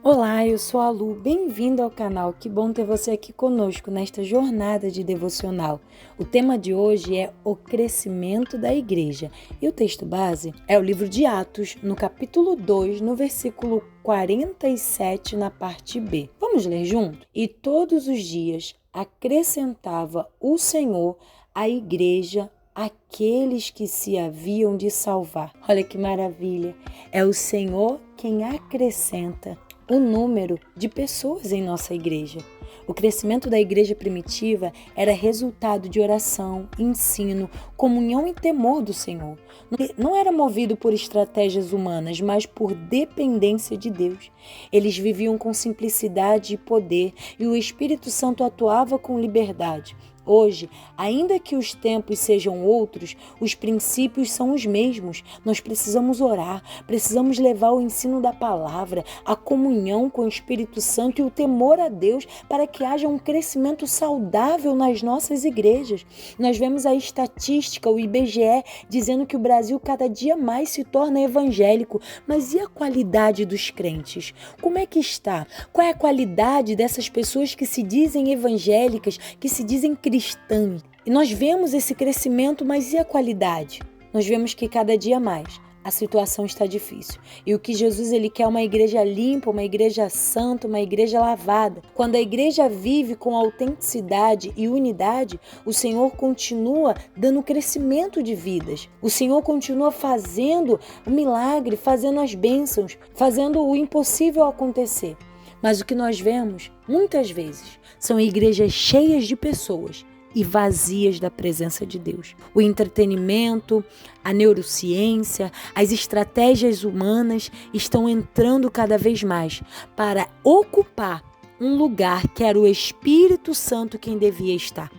Olá, eu sou a Lu, bem-vindo ao canal, que bom ter você aqui conosco nesta jornada de devocional. O tema de hoje é o crescimento da igreja e o texto base é o livro de Atos, no capítulo 2, no versículo 47, na parte B. Vamos ler junto? E todos os dias acrescentava o Senhor à igreja aqueles que se haviam de salvar. Olha que maravilha! É o Senhor quem acrescenta o número de pessoas em nossa igreja. O crescimento da igreja primitiva era resultado de oração, ensino, comunhão e temor do Senhor. Não era movido por estratégias humanas, mas por dependência de Deus. Eles viviam com simplicidade e poder, e o Espírito Santo atuava com liberdade. Hoje, ainda que os tempos sejam outros, os princípios são os mesmos. Nós precisamos orar, precisamos levar o ensino da palavra, a comunhão com o Espírito Santo e o temor a Deus para que haja um crescimento saudável nas nossas igrejas. Nós vemos a estatística, o IBGE, dizendo que o Brasil cada dia mais se torna evangélico. Mas e a qualidade dos crentes? Como é que está? Qual é a qualidade dessas pessoas que se dizem evangélicas, que se dizem cristãs? E nós vemos esse crescimento, mas e a qualidade? Nós vemos que cada dia mais a situação está difícil. E o que Jesus ele quer é uma igreja limpa, uma igreja santa, uma igreja lavada. Quando a igreja vive com autenticidade e unidade, o Senhor continua dando crescimento de vidas. O Senhor continua fazendo o milagre, fazendo as bênçãos, fazendo o impossível acontecer. Mas o que nós vemos, muitas vezes, são igrejas cheias de pessoas e vazias da presença de Deus. O entretenimento, a neurociência, as estratégias humanas estão entrando cada vez mais para ocupar um lugar que era o Espírito Santo quem devia estar.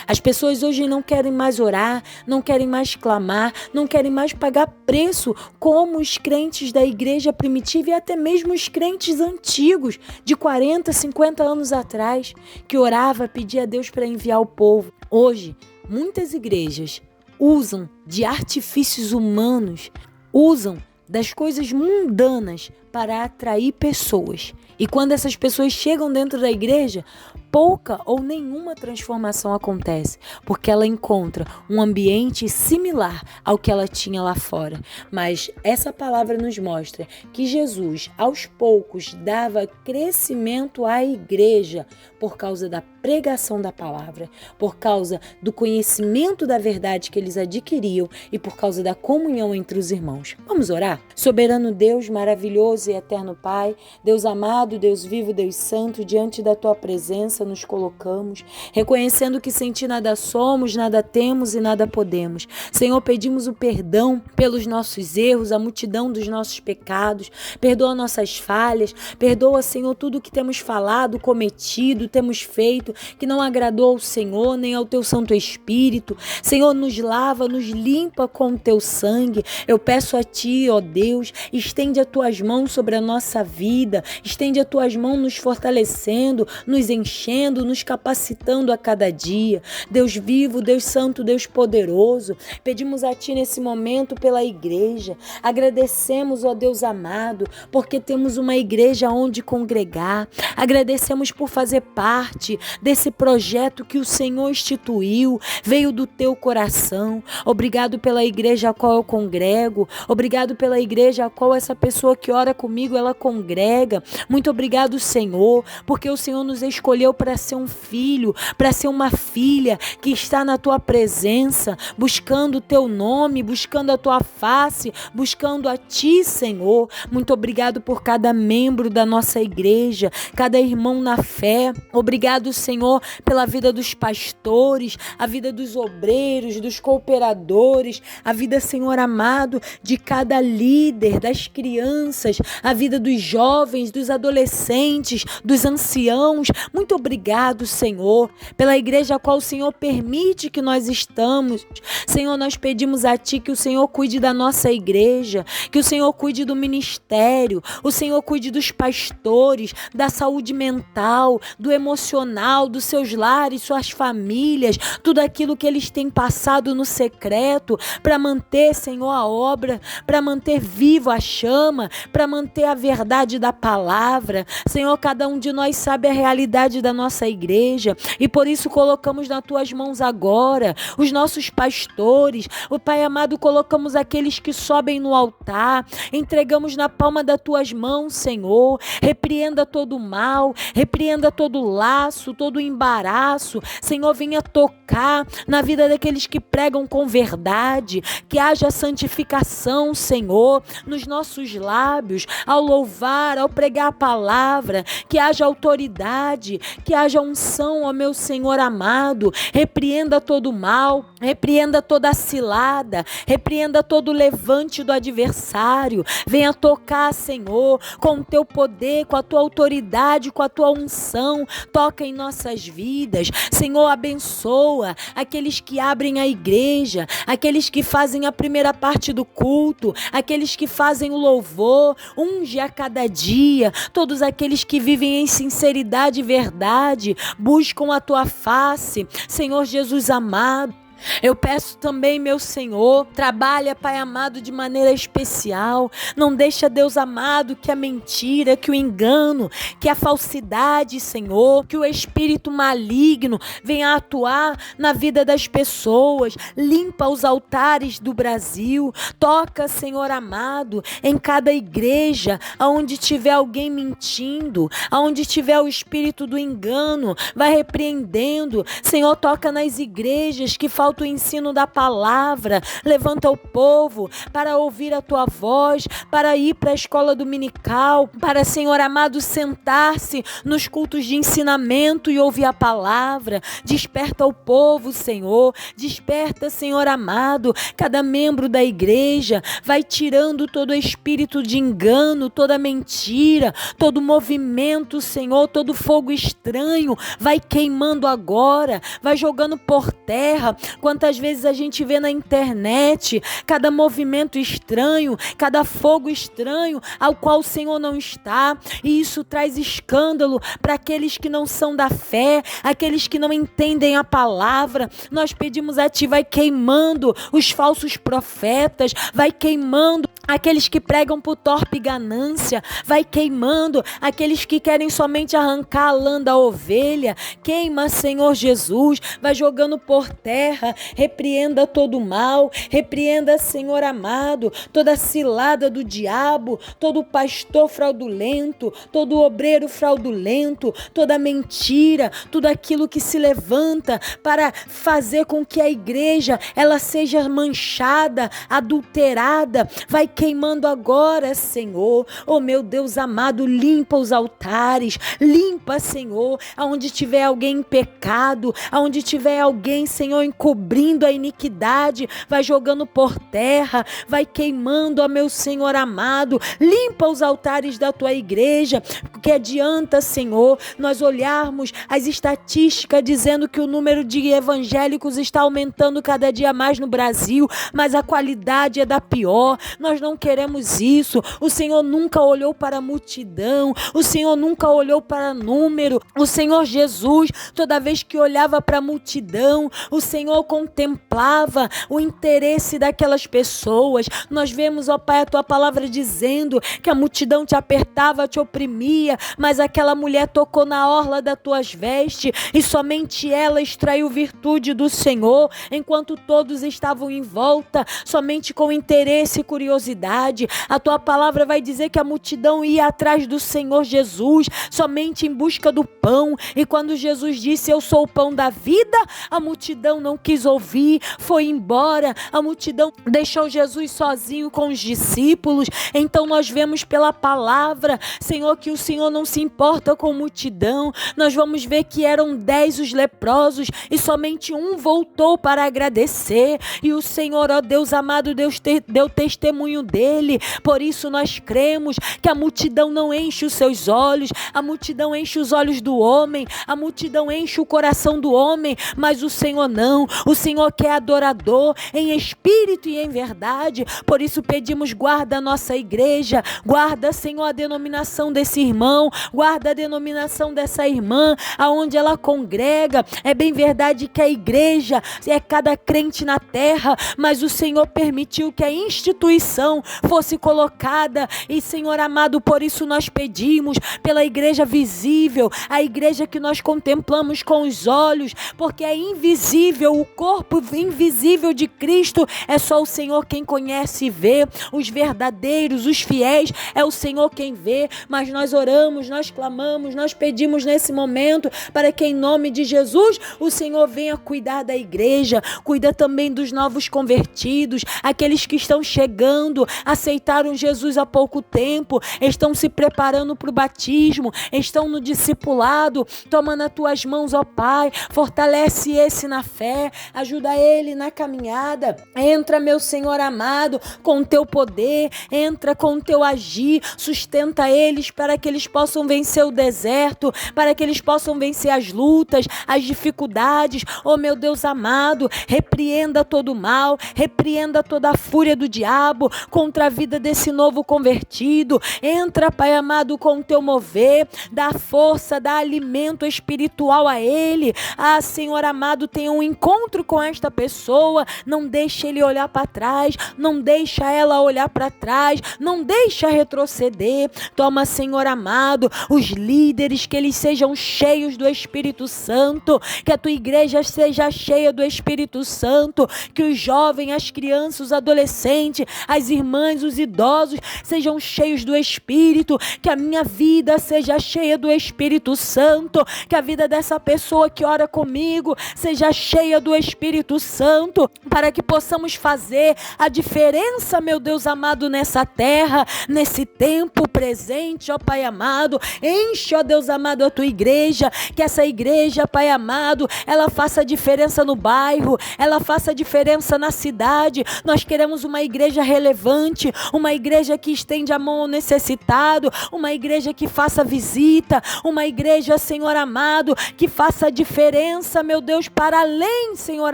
As pessoas hoje não querem mais orar, não querem mais clamar, não querem mais pagar preço como os crentes da igreja primitiva e até mesmo os crentes antigos de 40, 50 anos atrás, que orava, pedia a Deus para enviar o povo. Hoje, muitas igrejas usam de artifícios humanos, usam das coisas mundanas para atrair pessoas. E quando essas pessoas chegam dentro da igreja, pouca ou nenhuma transformação acontece, porque ela encontra um ambiente similar ao que ela tinha lá fora. Mas essa palavra nos mostra que Jesus, aos poucos, dava crescimento à igreja por causa da pregação da palavra, por causa do conhecimento da verdade que eles adquiriam e por causa da comunhão entre os irmãos. Vamos orar? Soberano Deus, maravilhoso e eterno Pai, Deus amado, Deus vivo, Deus santo, diante da Tua presença nos colocamos, reconhecendo que sem Ti nada somos, nada temos e nada podemos. Senhor, pedimos o perdão pelos nossos erros, a multidão dos nossos pecados, perdoa nossas falhas, perdoa, Senhor, tudo que temos falado, cometido, temos feito, que não agradou ao Senhor, nem ao Teu Santo Espírito. Senhor, nos lava, nos limpa com o Teu sangue. Eu peço a Ti, ó Deus, estende as Tuas mãos sobre a nossa vida, estende as Tuas mãos nos fortalecendo, nos enchendo, nos capacitando a cada dia. Deus vivo, Deus santo, Deus poderoso, pedimos a Ti nesse momento pela igreja, agradecemos, ó Deus amado, porque temos uma igreja onde congregar, agradecemos por fazer parte desse projeto que o Senhor instituiu, veio do Teu coração. Obrigado pela igreja a qual eu congrego, obrigado pela igreja a qual essa pessoa que ora comigo, ela congrega. Muito obrigado, Senhor, porque o Senhor nos escolheu para ser um filho, para ser uma filha que está na Tua presença, buscando o Teu nome, buscando a Tua face, buscando a Ti, Senhor. Muito obrigado por cada membro da nossa igreja, cada irmão na fé. Obrigado, Senhor, pela vida dos pastores, a vida dos obreiros, dos cooperadores, a vida, Senhor amado, de cada líder, das crianças, a vida dos jovens, dos adolescentes, dos anciãos. Muito obrigado, Senhor, pela igreja a qual o Senhor permite que nós estamos. Senhor, nós pedimos a Ti que o Senhor cuide da nossa igreja, que o Senhor cuide do ministério, o Senhor cuide dos pastores, da saúde mental, do emocional, mal dos seus lares, suas famílias, tudo aquilo que eles têm passado no secreto, para manter, Senhor, a obra, para manter vivo a chama, para manter a verdade da palavra. Senhor, cada um de nós sabe a realidade da nossa igreja e por isso colocamos nas tuas mãos agora os nossos pastores. O Pai amado, colocamos aqueles que sobem no altar, entregamos na palma das tuas mãos, Senhor. Repreenda todo o mal, repreenda todo o laço, todo o embaraço. Senhor, venha tocar na vida daqueles que pregam com verdade, que haja santificação, Senhor, nos nossos lábios, ao louvar, ao pregar a palavra, que haja autoridade, que haja unção, ó meu Senhor amado. Repreenda todo o mal, repreenda toda a cilada, repreenda todo o levante do adversário. Venha tocar, Senhor, com o teu poder, com a tua autoridade, com a tua unção. Toca em nossas vidas. Senhor, abençoa aqueles que abrem a igreja, aqueles que fazem a primeira parte do culto, aqueles que fazem o louvor, unge a cada dia, todos aqueles que vivem em sinceridade e verdade, buscam a tua face, Senhor Jesus amado. Eu peço também, meu Senhor, trabalha, Pai amado, de maneira especial. Não deixa, Deus amado, que a mentira, que o engano, que a falsidade, Senhor, que o espírito maligno venha atuar na vida das pessoas. Limpa os altares do Brasil. Toca, Senhor amado, em cada igreja, aonde tiver alguém mentindo, aonde tiver o espírito do engano, vai repreendendo. Senhor, toca nas igrejas que falta o ensino da palavra. Levanta o povo para ouvir a tua voz, para ir para a escola dominical, para, Senhor amado, sentar-se nos cultos de ensinamento e ouvir a palavra. Desperta o povo, Senhor. Desperta, Senhor amado, cada membro da igreja. Vai tirando todo espírito de engano, toda mentira, todo movimento, Senhor, todo fogo estranho. Vai queimando agora, vai jogando por terra. Quantas vezes a gente vê na internet cada movimento estranho, cada fogo estranho ao qual o Senhor não está, e isso traz escândalo para aqueles que não são da fé, aqueles que não entendem a palavra. Nós pedimos a Ti, vai queimando os falsos profetas, vai queimando aqueles que pregam por torpe ganância, vai queimando aqueles que querem somente arrancar a lã da ovelha. Queima, Senhor Jesus, vai jogando por terra. Repreenda todo o mal, repreenda, Senhor amado, toda cilada do diabo, todo pastor fraudulento, todo obreiro fraudulento, toda mentira, tudo aquilo que se levanta para fazer com que a igreja ela seja manchada, adulterada. Vai queimando agora, Senhor. Oh, meu Deus amado, limpa os altares, limpa, Senhor, aonde tiver alguém em pecado, aonde tiver alguém, Senhor, encobrindo a iniquidade, vai jogando por terra, vai queimando, ó meu Senhor amado. Limpa os altares da tua igreja, porque adianta, Senhor, nós olharmos as estatísticas dizendo que o número de evangélicos está aumentando cada dia mais no Brasil, mas a qualidade é da pior. Nós não queremos isso. O Senhor nunca olhou para a multidão, o Senhor nunca olhou para número. O Senhor Jesus, toda vez que olhava para a multidão, o Senhor contemplava o interesse daquelas pessoas. Nós vemos, ó Pai, a tua palavra dizendo que a multidão te apertava, te oprimia, mas aquela mulher tocou na orla das tuas vestes e somente ela extraiu virtude do Senhor, enquanto todos estavam em volta somente com interesse e curiosidade. A tua palavra vai dizer que a multidão ia atrás do Senhor Jesus somente em busca do pão, e quando Jesus disse: eu sou o pão da vida, a multidão não quis ouvir, foi embora. A multidão deixou Jesus sozinho com os discípulos. Então nós vemos pela palavra, Senhor, que o Senhor não se importa com multidão. Nós vamos ver que eram 10 os leprosos e somente um voltou para agradecer, e o Senhor, ó Deus amado, Deus deu testemunho dele. Por isso nós cremos que a multidão não enche os seus olhos, a multidão enche os olhos do homem, a multidão enche o coração do homem, mas o Senhor não. o Senhor quer adorador em espírito e em verdade. Por isso pedimos, guarda a nossa igreja, guarda, Senhor, a denominação desse irmão, guarda a denominação dessa irmã, aonde ela congrega. É bem verdade que a igreja é cada crente na terra, mas o Senhor permitiu que a instituição fosse colocada e, Senhor amado, por isso nós pedimos pela igreja visível, a igreja que nós contemplamos com os olhos, porque é invisível, o corpo invisível de Cristo, é só o Senhor quem conhece e vê. Os verdadeiros, os fiéis, é o Senhor quem vê, mas nós oramos, nós clamamos, nós pedimos nesse momento para que em nome de Jesus o Senhor venha cuidar da igreja, cuida também dos novos convertidos, aqueles que estão chegando, aceitaram Jesus há pouco tempo, estão se preparando para o batismo, estão no discipulado. Toma nas tuas mãos, ó Pai, fortalece esse na fé, ajuda ele na caminhada. Entra, meu Senhor amado, com o teu poder, entra com o teu agir, sustenta eles para que eles possam vencer o deserto, para que eles possam vencer as lutas, as dificuldades. Oh meu Deus amado, repreenda todo o mal, repreenda toda a fúria do diabo contra a vida desse novo convertido. Entra, Pai amado, com o teu mover, dá força, dá alimento espiritual a ele. Ah, Senhor amado, tenha um encontro com esta pessoa, não deixe ele olhar para trás, não deixa ela olhar para trás, não deixa retroceder. Toma, Senhor amado, os líderes, que eles sejam cheios do Espírito Santo, que a tua igreja seja cheia do Espírito Santo, que os jovens, as crianças, os adolescentes, as irmãs, os idosos sejam cheios do Espírito, que a minha vida seja cheia do Espírito Santo, que a vida dessa pessoa que ora comigo seja cheia do Espírito Santo, para que possamos fazer a diferença, meu Deus amado, nessa terra, nesse tempo presente, ó Pai amado. Enche, ó Deus amado, a tua igreja, que essa igreja, Pai amado, ela faça diferença no bairro, ela faça diferença na cidade. Nós queremos uma igreja relevante, uma igreja que estende a mão ao necessitado, uma igreja que faça visita, uma igreja, Senhor amado, que faça diferença, meu Deus, para além, Senhor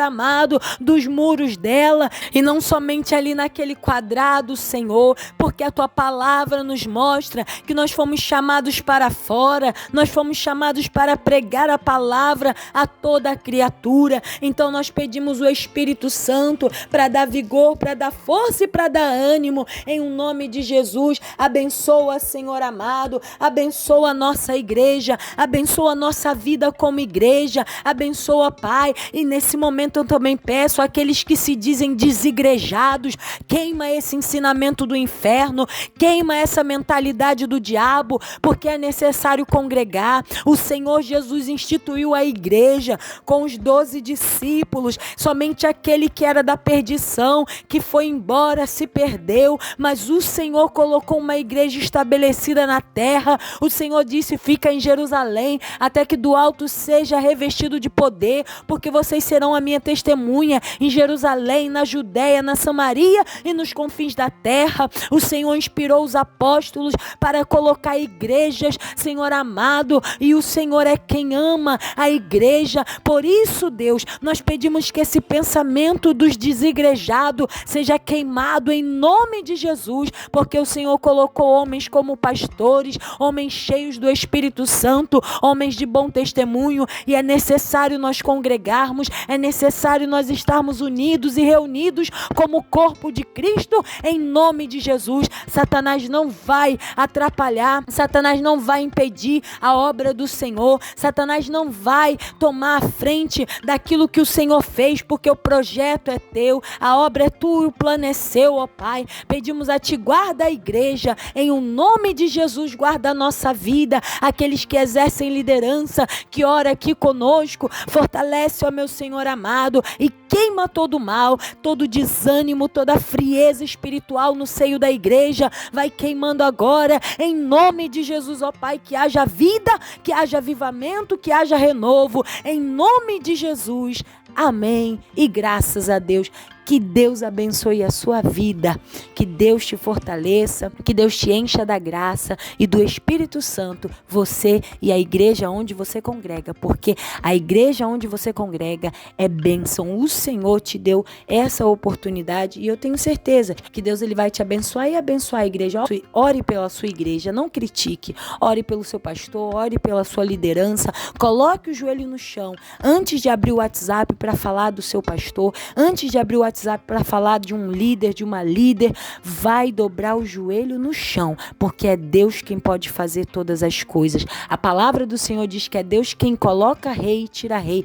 amado, dos muros dela, e não somente ali naquele quadrado, Senhor, porque a tua palavra nos mostra que nós fomos chamados para fora, nós fomos chamados para pregar a palavra a toda a criatura. Então nós pedimos o Espírito Santo para dar vigor, para dar força e para dar ânimo, em um nome de Jesus. Abençoa, Senhor amado, abençoa a nossa igreja, abençoa a nossa vida como igreja, abençoa, Pai. E nesse momento eu também peço àqueles que se dizem desigrejados, queima esse ensinamento do inferno, queima essa mentalidade do diabo, porque é necessário congregar. O Senhor Jesus instituiu a igreja com os 12 discípulos, somente aquele que era da perdição, que foi embora, se perdeu, mas o Senhor colocou uma igreja estabelecida na terra. O Senhor disse: fica em Jerusalém, até que do alto seja revestido de poder, porque vocês serão a minha testemunha em Jerusalém, na Judéia, na Samaria e nos confins da terra. O Senhor inspirou os apóstolos para colocar igrejas, Senhor amado, e o Senhor é quem ama a igreja. Por isso, Deus, nós pedimos que esse pensamento dos desigrejados seja queimado em nome de Jesus, porque o Senhor colocou homens como pastores, homens cheios do Espírito Santo, homens de bom testemunho, e é necessário nós congregarmos, é necessário nós estarmos unidos e reunidos como corpo de Cristo, em nome de Jesus. Satanás não vai atrapalhar, Satanás não vai impedir a obra do Senhor, Satanás não vai tomar a frente daquilo que o Senhor fez, porque o projeto é teu, a obra é tua, o plano é seu, ó Pai. Pedimos a ti, guarda a igreja, em o nome de Jesus, guarda a nossa vida, aqueles que exercem liderança, que ora aqui conosco, fortalece, ó meu Senhor amado, e queima todo o mal, todo desânimo, toda frieza espiritual no seio da igreja, vai queimando agora, em nome de Jesus, ó Pai, que haja vida, que haja avivamento, que haja renovo, em nome de Jesus. Amém. E graças a Deus. Que Deus abençoe a sua vida, que Deus te fortaleça, que Deus te encha da graça e do Espírito Santo, você e a igreja onde você congrega, porque a igreja onde você congrega é bênção. O Senhor te deu essa oportunidade e eu tenho certeza que Deus ele vai te abençoar e abençoar a igreja. Ore pela sua igreja, não critique. Ore pelo seu pastor, ore pela sua liderança. Coloque o joelho no chão antes de abrir o WhatsApp para falar do seu pastor, antes de abrir o WhatsApp para falar de um líder, de uma líder. Vai dobrar o joelho no chão, porque é Deus quem pode fazer todas as coisas. A palavra do Senhor diz que é Deus quem coloca rei e tira rei.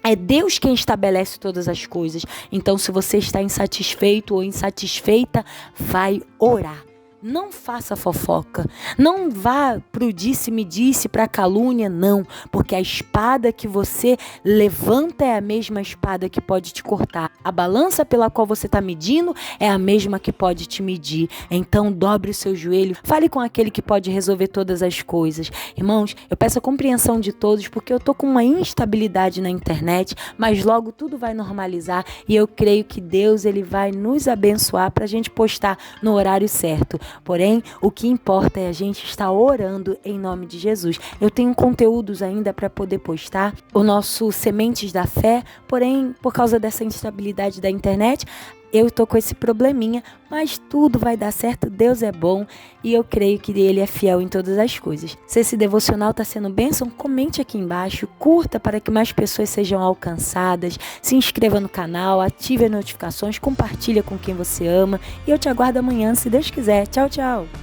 É Deus quem estabelece todas as coisas. Então, se você está insatisfeito ou insatisfeita, vai orar. Não faça fofoca, não vá pro disse-me-disse, pra calúnia, não, porque a espada que você levanta é a mesma espada que pode te cortar. A balança pela qual você está medindo é a mesma que pode te medir. Então dobre o seu joelho, fale com aquele que pode resolver todas as coisas. Irmãos, eu peço a compreensão de todos, porque eu tô com uma instabilidade na internet, mas logo tudo vai normalizar e eu creio que Deus ele vai nos abençoar pra gente postar no horário certo. Porém, o que importa é a gente estar orando em nome de Jesus. Eu tenho conteúdos ainda para poder postar, o nosso Sementes da Fé, porém, por causa dessa instabilidade da internet, eu estou com esse probleminha, mas tudo vai dar certo, Deus é bom e eu creio que Ele é fiel em todas as coisas. Se esse devocional está sendo bênção, comente aqui embaixo, curta para que mais pessoas sejam alcançadas, se inscreva no canal, ative as notificações, compartilha com quem você ama e eu te aguardo amanhã, se Deus quiser. Tchau, tchau!